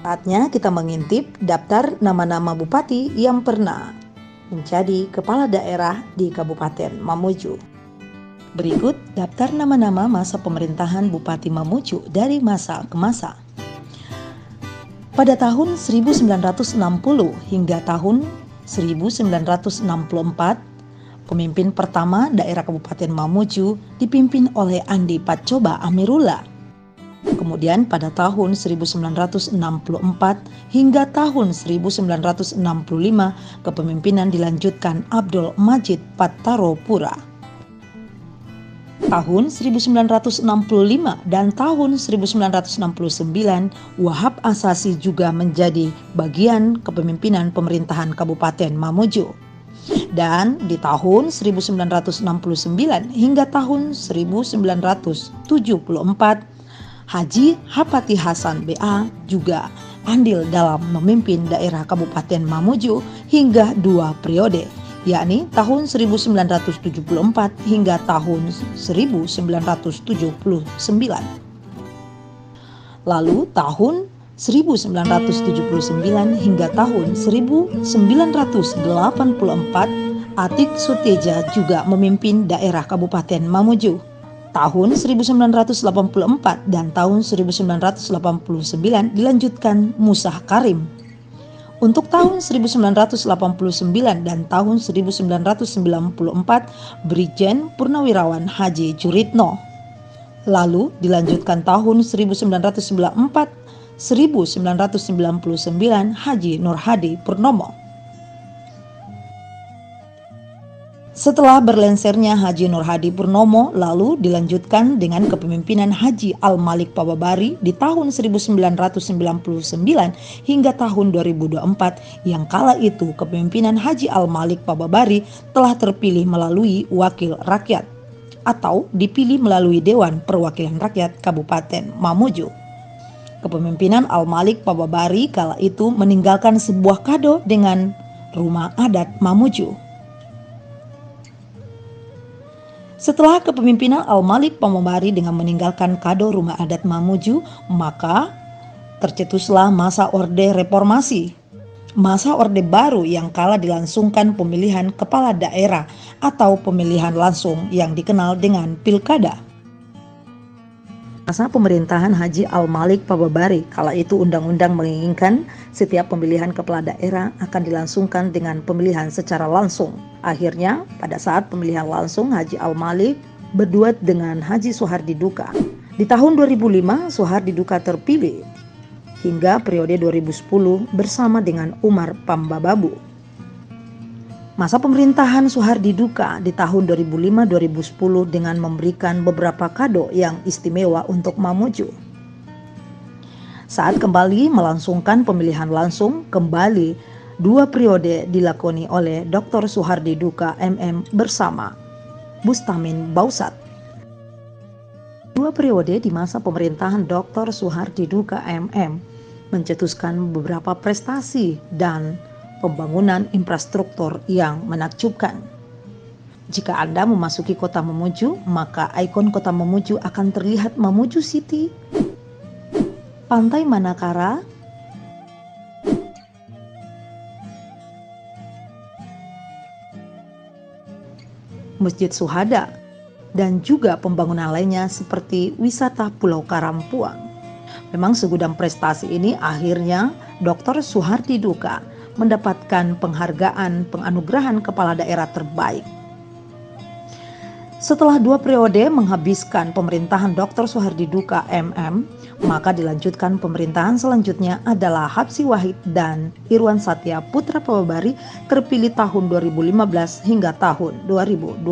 Saatnya kita mengintip daftar nama-nama bupati yang pernah menjadi kepala daerah di Kabupaten Mamuju. Berikut daftar nama-nama masa pemerintahan Bupati Mamuju dari masa ke masa. Pada tahun 1960 hingga tahun 1964, pemimpin pertama daerah Kabupaten Mamuju dipimpin oleh Andi Patcoba Amirullah. Kemudian pada tahun 1964 hingga tahun 1965 kepemimpinan dilanjutkan Abdul Majid Pattaropura. Tahun 1965 dan tahun 1969 Wahab Asasi juga menjadi bagian kepemimpinan pemerintahan Kabupaten Mamuju. Dan di tahun 1969 hingga tahun 1974 Haji Hapati Hasan BA juga andil dalam memimpin daerah Kabupaten Mamuju hingga 2 periode, yakni tahun 1974 hingga tahun 1979. Lalu tahun 1979 hingga tahun 1984 Atik Suteja juga memimpin daerah Kabupaten Mamuju. Tahun 1984 dan tahun 1989 dilanjutkan Musa Karim. Untuk tahun 1989 dan tahun 1994 Brigjen Purnawirawan Haji Juritno. Lalu dilanjutkan tahun 1994 1999 Haji Nurhadi Purnomo. Setelah berlensernya Haji Nurhadi Purnomo, lalu dilanjutkan dengan kepemimpinan Haji Al-Malik Pababari di tahun 1999 hingga tahun 2024, yang kala itu kepemimpinan Haji Al-Malik Pababari telah terpilih melalui wakil rakyat atau dipilih melalui Dewan Perwakilan Rakyat Kabupaten Mamuju. Kepemimpinan Al-Malik Pababari kala itu meninggalkan sebuah kado dengan rumah adat Mamuju. Setelah kepemimpinan Al-Malik Pababari dengan meninggalkan kado rumah adat Mamuju, maka tercetuslah masa Orde Reformasi. Masa Orde Baru yang kala dilangsungkan pemilihan kepala daerah atau pemilihan langsung yang dikenal dengan Pilkada. Masa pemerintahan Haji Al-Malik Pababari, kala itu undang-undang menginginkan setiap pemilihan kepala daerah akan dilangsungkan dengan pemilihan secara langsung. Akhirnya pada saat pemilihan langsung Haji Al-Malik berduet dengan Haji Soehardi Duka. Di tahun 2005 Soehardi Duka terpilih hingga periode 2010 bersama dengan Umar Pambababu. Masa pemerintahan Soehardi Duka di tahun 2005-2010 dengan memberikan beberapa kado yang istimewa untuk Mamuju. Saat kembali melangsungkan pemilihan langsung, kembali 2 periode dilakoni oleh Dr. Soehardi Duka MM bersama Bustamin Bausat. 2 periode di masa pemerintahan Dr. Soehardi Duka MM mencetuskan beberapa prestasi dan pembangunan infrastruktur yang menakjubkan. Jika Anda memasuki kota Mamuju, maka ikon kota Mamuju akan terlihat Mamuju City, Pantai Manakara, Masjid Suhada, dan juga pembangunan lainnya seperti wisata Pulau Karampuang. Memang segudang prestasi ini akhirnya Dr. Soehardi Duka mendapatkan penghargaan penganugerahan kepala daerah terbaik. Setelah 2 periode menghabiskan pemerintahan Dr. Soehardi Duka MM, maka dilanjutkan pemerintahan selanjutnya adalah Habsyi Wahid dan Irwan Satya Putra Pababari terpilih tahun 2015 hingga tahun 2020.